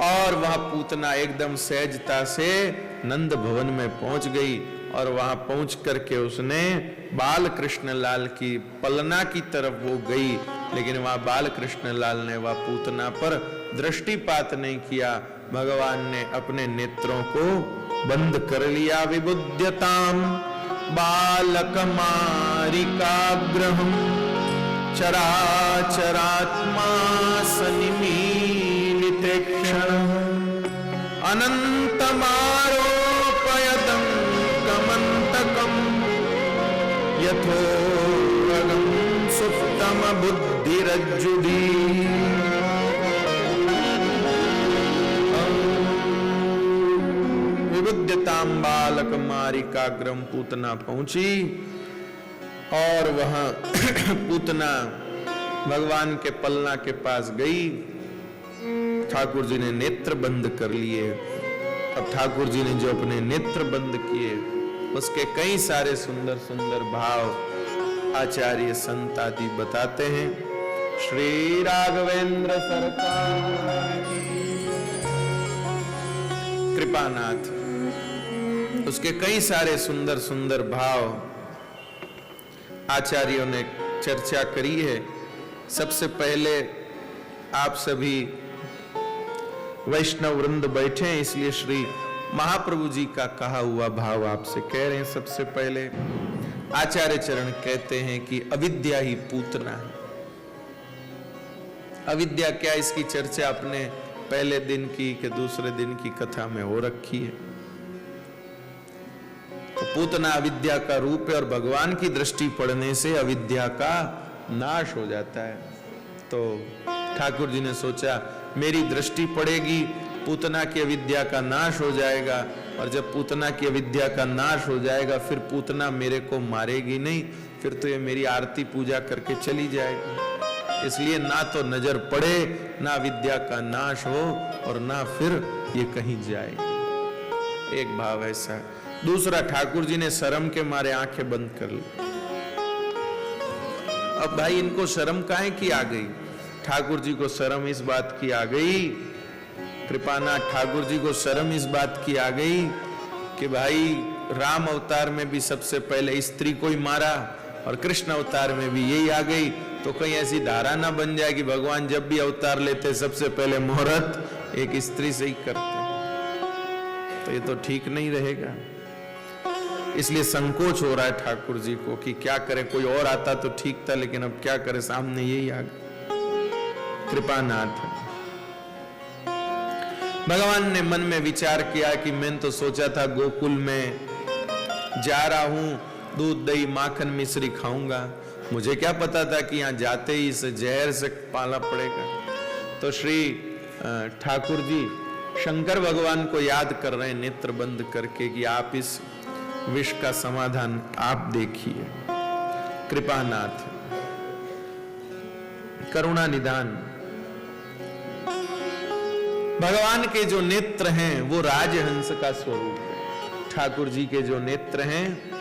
और वह पूतना एकदम सहजता से नंद भवन में पहुंच गई और वहां पहुंच करके उसने बाल कृष्ण लाल की पलना की तरफ वो गई, लेकिन वहां बाल कृष्ण लाल ने वह पूतना पर दृष्टिपात नहीं किया। भगवान ने अपने नेत्रों को बंद कर लिया। विबुध्यताम बालक मारिकाग्रहम चराचरात्मा सनिमीलिते क्षण अनंतमारोपयतं कमंतकम यथोरगं सुप्तम बुद्धिरज्जुदी। विबुध्यताम बालक मारिकाग्रम पूतना पहुंची और वहां पूतना भगवान के पलना के पास गई। ठाकुर जी ने नेत्र बंद कर लिए। अब ठाकुर जी ने जो अपने नेत्र बंद किए उसके कई सारे सुंदर सुंदर भाव आचार्य संत आदि बताते हैं। श्री राघवेंद्र सरकार कृपानाथ, उसके कई सारे सुंदर सुंदर भाव आचार्यों ने चर्चा करी है। सबसे पहले आप सभी वैष्णव वृंद बैठे हैं, इसलिए श्री महाप्रभु जी का कहा हुआ भाव आपसे कह रहे हैं। सबसे पहले आचार्य चरण कहते हैं कि अविद्या ही पूतना है। अविद्या क्या, इसकी चर्चा अपने पहले दिन की कि दूसरे दिन की कथा में हो रखी है। तो पूतना अविद्या का रूप है और भगवान की दृष्टि पड़ने से अविद्या का नाश हो जाता है। तो ठाकुर जी ने सोचा मेरी दृष्टि पड़ेगी, पूतना की अविद्या का नाश हो जाएगा, और जब पूतना की अविद्या का नाश हो जाएगा फिर पूतना मेरे को मारेगी नहीं, फिर तो ये मेरी आरती पूजा करके चली जाएगी। इसलिए ना तो नजर पड़े, ना विद्या का नाश हो, और ना फिर ये कहीं जाएगी। एक भाव ऐसा। दूसरा, ठाकुर जी ने शर्म के मारे आंखें बंद कर ली। अब भाई इनको शर्म काहे की आ गई? ठाकुर जी को शर्म इस बात की आ गई, कृपानाथ ठाकुर जी को शर्म इस बात की आ गई कि भाई राम अवतार में भी सबसे पहले स्त्री को ही मारा और कृष्ण अवतार में भी यही आ गई, तो कहीं ऐसी धारा ना बन जाए कि भगवान जब भी अवतार लेते सबसे पहले मुहूर्त एक स्त्री से ही करते, तो ये तो ठीक नहीं रहेगा। इसलिए संकोच हो रहा है ठाकुर जी को कि क्या करें, कोई और आता तो ठीक था, लेकिन अब क्या करें, सामने यही आ गया। कृपानाथ भगवान ने मन में विचार किया कि मैंने तो सोचा था गोकुल में जा रहा हूं, दूध दही माखन मिश्री खाऊंगा, मुझे क्या पता था कि यहां जाते ही इस जहर से पाला पड़ेगा। तो श्री ठाकुर जी शंकर भगवान को याद कर रहे हैं नेत्र बंद करके कि आप इस विष का समाधान आप देखिए। कृपानाथ करुणा निधान, भगवान के जो नेत्र हैं वो राजहंस का स्वरूप है। ठाकुर जी के जो नेत्र हैं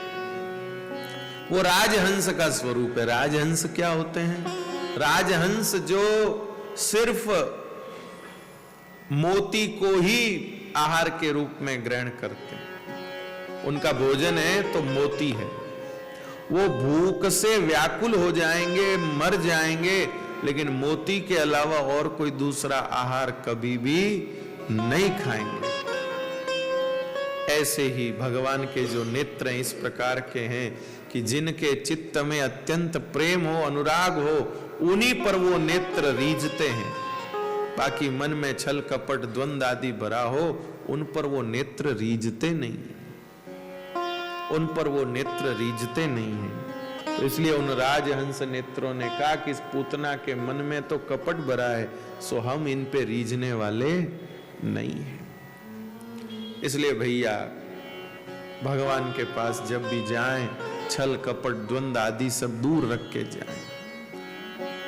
वो राजहंस का स्वरूप है। राजहंस क्या होते हैं? राजहंस जो सिर्फ मोती को ही आहार के रूप में ग्रहण करते हैं, उनका भोजन है तो मोती है। वो भूख से व्याकुल हो जाएंगे, मर जाएंगे, लेकिन मोती के अलावा और कोई दूसरा आहार कभी भी नहीं खाएंगे। ऐसे ही भगवान के जो नेत्र इस प्रकार के हैं कि जिनके चित्त में अत्यंत प्रेम हो, अनुराग हो, उन्हीं पर वो नेत्र रीझते हैं। बाकी मन में छल कपट द्वंद आदि भरा हो, उन पर वो नेत्र रीझते नहीं, उन पर वो नेत्र रीझते नहीं है। तो इसलिए उन राजहंस नेत्रों ने कहा कि इस पूतना के मन में तो कपट भरा है, सो हम इन पे रीझने वाले नहीं हैं। इसलिए भैया भगवान के पास जब भी जाएं, छल कपट द्वंद आदि सब दूर रख के जाएं।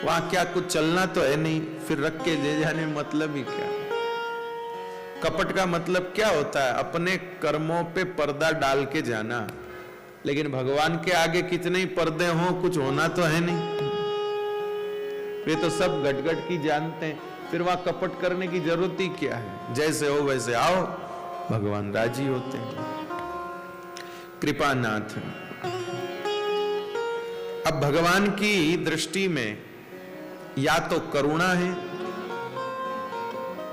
वहां क्या कुछ चलना तो है नहीं, फिर रख के ले जाने मतलब ही क्या? कपट का मतलब क्या होता है? अपने कर्मों पे पर्दा डाल के जाना। लेकिन भगवान के आगे कितने ही पर्दे हों, कुछ होना तो है नहीं। वे तो सब गटगट की जानते हैं। फिर वहां कपट करने की जरूरत ही क्या है? जैसे हो वैसे आओ, भगवान राजी होते हैं। कृपानाथ। अब भगवान की दृष्टि में या तो करुणा है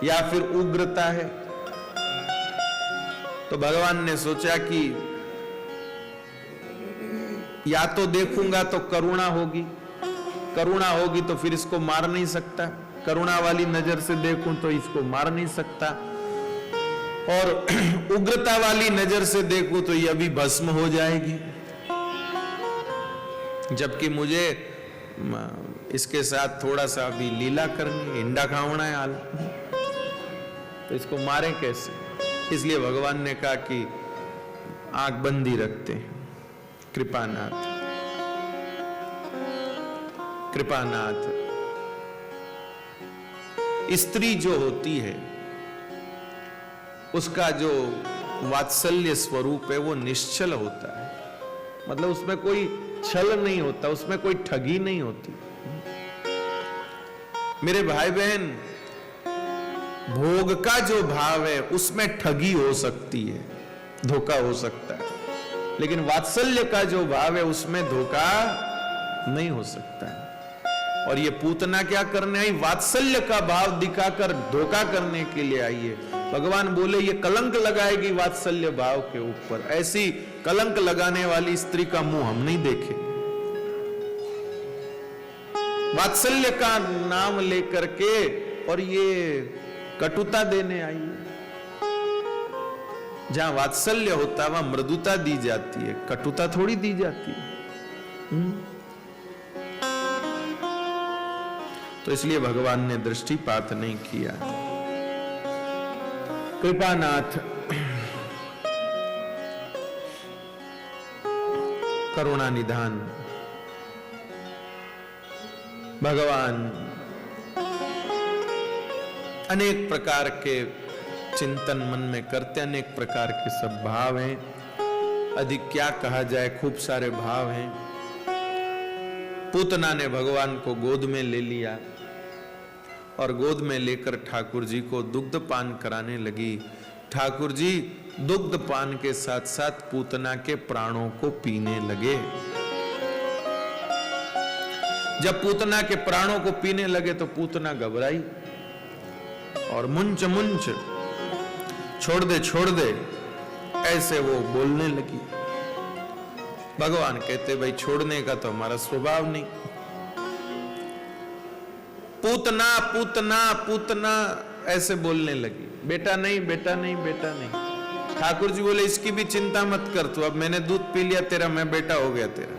या फिर उग्रता है। तो भगवान ने सोचा कि या तो देखूंगा तो करुणा होगी, करुणा होगी तो फिर इसको मार नहीं सकता, करुणा वाली नजर से देखूं तो इसको मार नहीं सकता, और उग्रता वाली नजर से देखूं तो यह भी भस्म हो जाएगी। जबकि मुझे इसके साथ थोड़ा सा अभी लीला करनी, इंडा खावना है हाल, तो इसको मारें कैसे? इसलिए भगवान ने कहा कि आंख बंदी रखते हैं। कृपानाथ। कृपानाथ। स्त्री जो होती है उसका जो वात्सल्य स्वरूप है वो निश्चल होता है, मतलब उसमें कोई छल नहीं होता, उसमें कोई ठगी नहीं होती। मेरे भाई बहन, भोग का जो भाव है उसमें ठगी हो सकती है, धोखा हो सकता है, लेकिन वात्सल्य का जो भाव है उसमें धोखा नहीं हो सकता है। और ये पूतना क्या करने आई? वात्सल्य का भाव दिखाकर धोखा करने के लिए आई है। भगवान बोले ये कलंक लगाएगी वात्सल्य भाव के ऊपर, ऐसी कलंक लगाने वाली स्त्री का मुंह हम नहीं देखे। वात्सल्य का नाम लेकर के और ये कटुता देने आई है। जहां वात्सल्य होता है वहां मृदुता दी जाती है, कटुता थोड़ी दी जाती है। तो इसलिए भगवान ने दृष्टिपात नहीं किया। कृपानाथ। करुणा निधान। भगवान अनेक प्रकार के चिंतन मन में करते, अनेक प्रकार के सब भाव हैं, अधिक क्या कहा जाए, खूब सारे भाव हैं। पूतना ने भगवान को गोद में ले लिया और गोद में लेकर ठाकुर जी को दुग्ध पान कराने लगी। ठाकुर जी दुग्ध पान के साथ साथ पूतना के प्राणों को पीने लगे। जब पूतना के प्राणों को पीने लगे तो पूतना घबराई और मुंच मुंच, छोड़ दे ऐसे वो बोलने लगी। भगवान कहते भाई छोड़ने का तो हमारा स्वभाव नहीं। पूतना पूतना पूतना ऐसे बोलने लगी। बेटा नहीं, बेटा नहीं, बेटा नहीं। ठाकुर जी बोले इसकी भी चिंता मत कर तू, अब मैंने दूध पी लिया तेरा, मैं बेटा हो गया तेरा।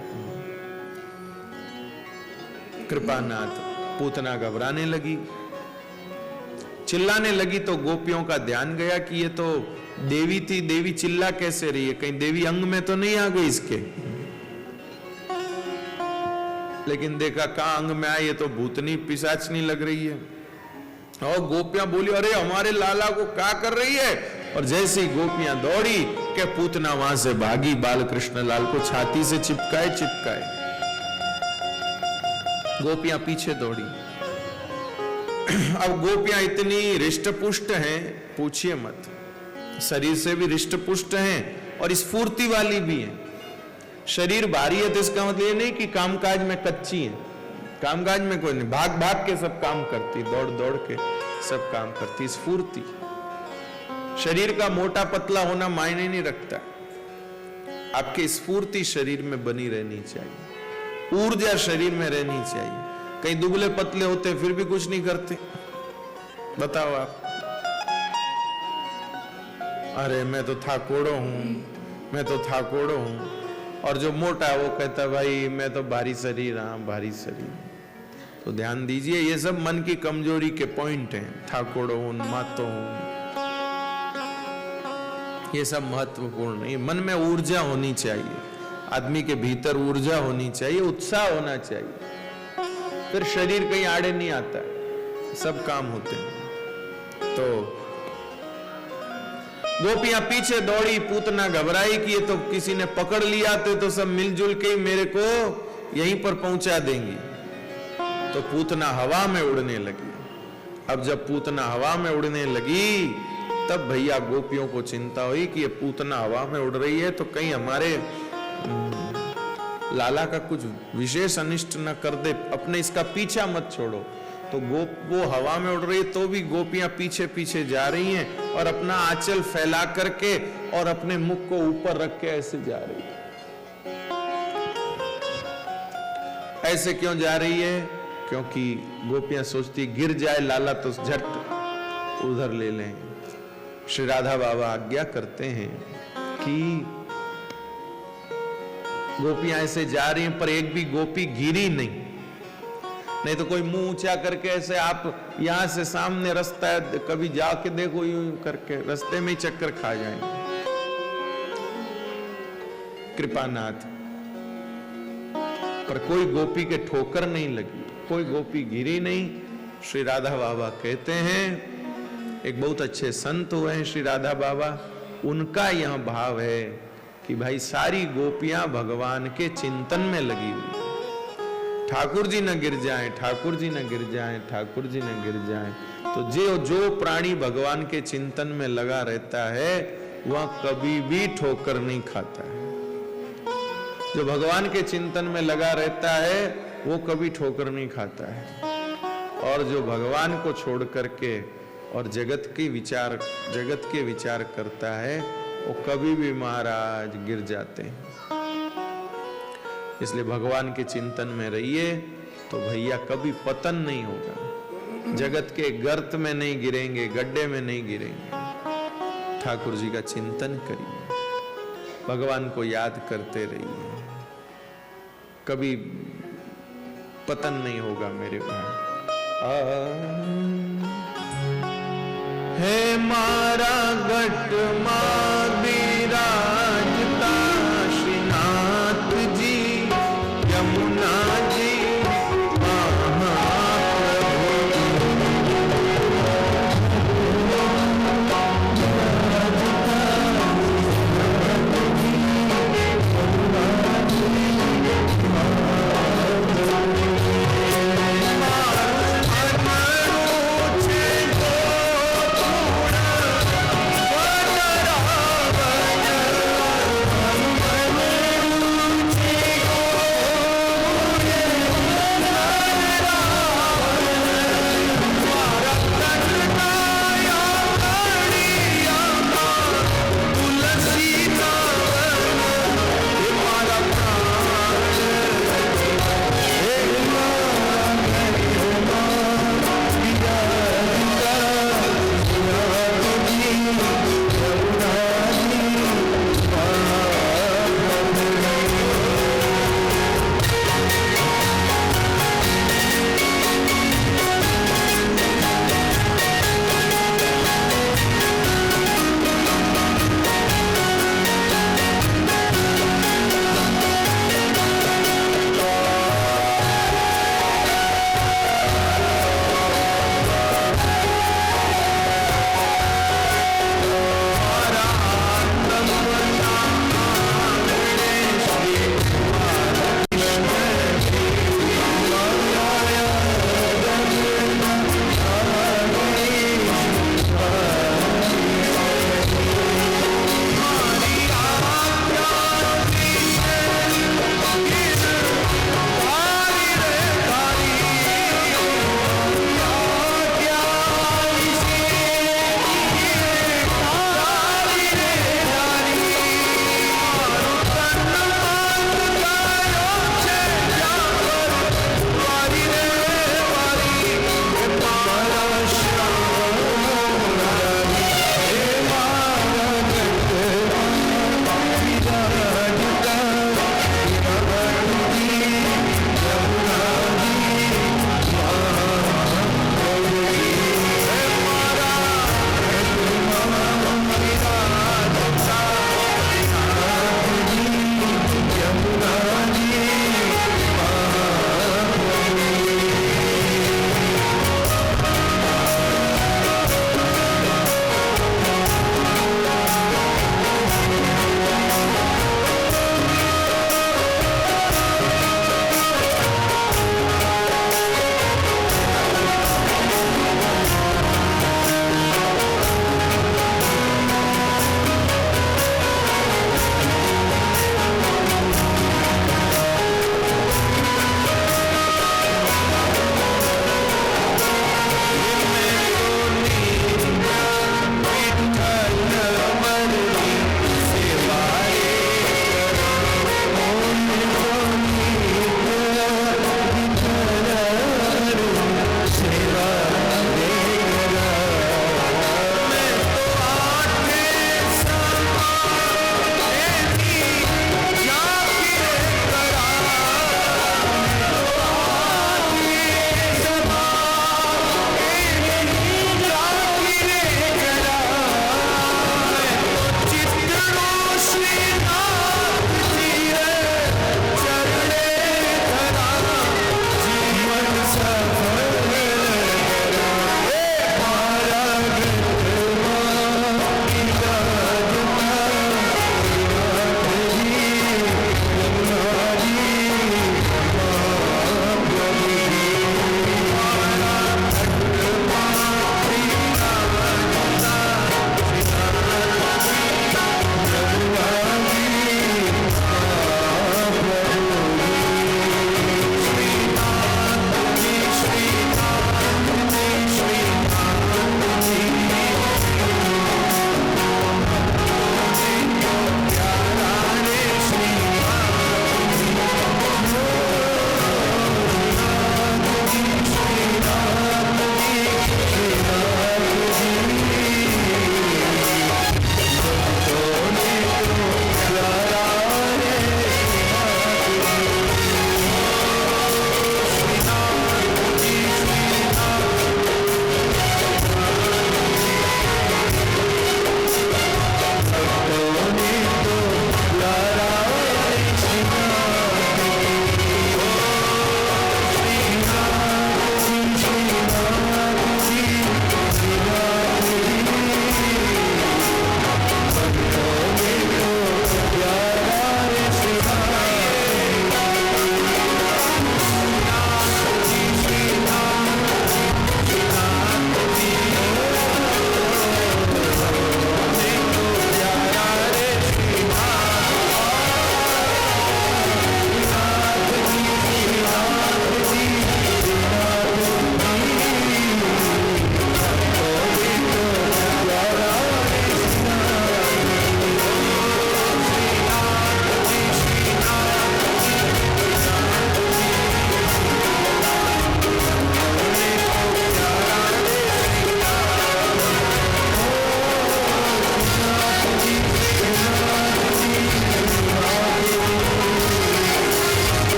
कृपानाथ। पूतना घबराने लगी, चिल्लाने लगी, तो गोपियों का ध्यान गया कि ये तो देवी थी, देवी चिल्ला कैसे रही है, कहीं देवी अंग में तो नहीं आ गई इसके। लेकिन देखा कहां अंग में आई, ये तो भूतनी पिशाचनी लग रही है। और गोपियां बोली अरे हमारे लाला को क्या कर रही है, और जैसी गोपियां दौड़ी के पूतना वहां से भागी, बाल कृष्ण लाल को छाती से चिपकाए। गोपियां पीछे दौड़ी। अब गोपियां इतनी रिष्टपुष्ट हैं, पूछिए मत, शरीर से भी रिष्टपुष्ट हैं और स्फूर्ति वाली भी हैं। शरीर भारी है तो इसका मतलब ये नहीं कि कामकाज में कच्ची है, कामकाज में कोई नहीं, भाग भाग के सब काम करती, दौड़ दौड़ के सब काम करती। स्फूर्ति, शरीर का मोटा पतला होना मायने नहीं रखता, आपकी स्फूर्ति शरीर में बनी रहनी चाहिए, ऊर्जा शरीर में रहनी चाहिए। कहीं दुबले पतले होते फिर भी कुछ नहीं करते, बताओ आप। अरे मैं तो थाकोड़ो हूं, मैं तो थाकोड़ो हूं। और जो मोटा है वो कहता भाई मैं तो भारी शरीर, हाँ भारी शरीर। तो ध्यान दीजिए ये सब मन की कमजोरी के पॉइंट हैं। थाकोड़ो हूं, मातो हूं, ये सब महत्वपूर्ण नहीं। मन में ऊर्जा होनी चाहिए, आदमी के भीतर ऊर्जा होनी चाहिए, उत्साह होना चाहिए, फिर शरीर कहीं आड़े नहीं आता है, सब काम होते हैं। तो गोपियां पीछे दौड़ी, पूतना घबराई कि ये तो किसी ने पकड़ लिया तो सब मिलजुल के मेरे को यहीं पर पहुंचा देंगी। तो पूतना हवा में उड़ने लगी। अब जब पूतना हवा में उड़ने लगी, तब भैया गोपियों को चिंता हुई कि ये पूतना हवा में उड़ रही है तो कहीं हमारे लाला का कुछ विशेष अनिष्ट न कर दे, अपने इसका पीछा मत छोड़ो। तो वो हवा में उड़ रही है तो भी गोपियां पीछे पीछे जा रही हैं और अपना आंचल फैला करके और अपने मुख को ऊपर रख के ऐसे जा रही है। ऐसे क्यों जा रही है? क्योंकि गोपियां सोचती गिर जाए लाला तो झट उधर ले लें। श्री राधा बाबा आज्ञा करते हैं कि गोपियां ऐसे जा रही हैं पर एक भी गोपी गिरी नहीं तो कोई मुंह ऊंचा करके ऐसे, आप यहां से सामने रास्ता है कभी जाके देखो, यूं करके रास्ते में ही चक्कर खा जाएंगे। कृपानाथ, पर कोई गोपी के ठोकर नहीं लगी, कोई गोपी गिरी नहीं। श्री राधा बाबा कहते हैं, एक बहुत अच्छे संत हुए हैं श्री राधा बाबा, उनका यह भाव है कि भाई सारी गोपियां भगवान के चिंतन में लगी हुई, ठाकुर जी न गिर जाएं, ठाकुर जी न गिर जाएं, ठाकुर जी न गिर जाएं। तो जो प्राणी भगवान के चिंतन में लगा रहता है वह कभी भी ठोकर नहीं खाता है। जो भगवान के चिंतन में लगा रहता है वो कभी ठोकर नहीं खाता है। और जो भगवान को छोड़ करके और जगत के विचार करता है वो कभी भी महाराज गिर जाते हैं। इसलिए भगवान के चिंतन में रहिए तो भैया कभी पतन नहीं होगा, जगत के गर्त में नहीं गिरेंगे, गड्ढे में नहीं गिरेंगे। ठाकुर जी का चिंतन करिए, भगवान को याद करते रहिए, कभी पतन नहीं होगा मेरे भाई। है मारा गट मां विराजता श्रीनाथ जी, यमुना जी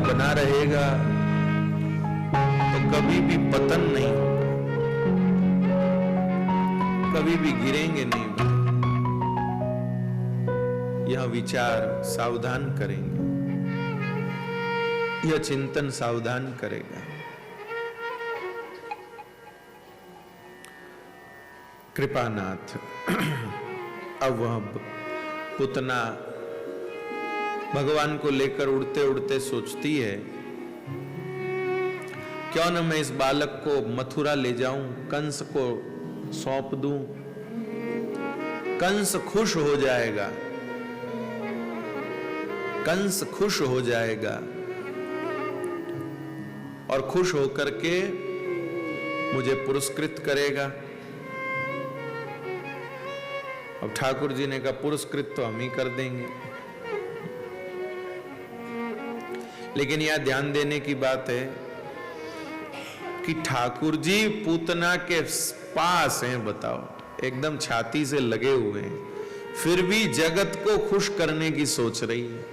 बना रहेगा तो कभी भी पतन नहीं होगा, कभी भी गिरेंगे नहीं भाई। यह विचार सावधान करेंगे, यह चिंतन सावधान करेगा। कृपानाथ अब वह पुतना भगवान को लेकर उड़ते उड़ते सोचती है, क्यों न मैं इस बालक को मथुरा ले जाऊं, कंस को सौंप दूं, कंस खुश हो जाएगा, कंस खुश हो जाएगा और खुश होकर के मुझे पुरस्कृत करेगा। अब ठाकुर जी ने कहा पुरस्कृत तो हम ही कर देंगे, लेकिन यह ध्यान देने की बात है कि ठाकुर जी पूतना के पास हैं, बताओ, एकदम छाती से लगे हुए हैं, फिर भी जगत को खुश करने की सोच रही है।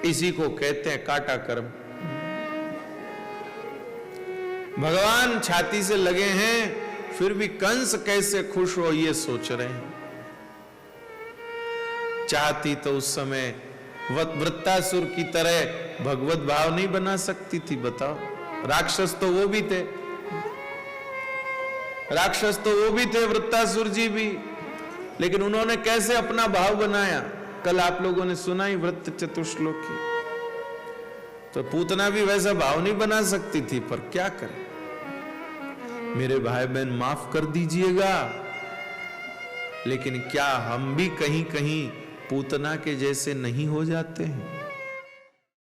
इसी को कहते हैं काटा कर्म। भगवान छाती से लगे हैं, फिर भी कंस कैसे खुश हो ये सोच रहे हैं। चाहती तो उस समय वृत्तासुर की तरह भगवत भाव नहीं बना सकती थी, बताओ। राक्षस तो वो भी थे, राक्षस तो वो भी थे, वृत्तासुर जी भी, लेकिन उन्होंने कैसे अपना भाव बनाया, कल आप लोगों ने सुना ही वृत्त चतुश्लोकी। तो पूतना भी वैसा भाव नहीं बना सकती थी, पर क्या करें। मेरे भाई बहन माफ कर दीजिएगा, लेकिन क्या हम भी कहीं कहीं पूतना के जैसे नहीं हो जाते हैं?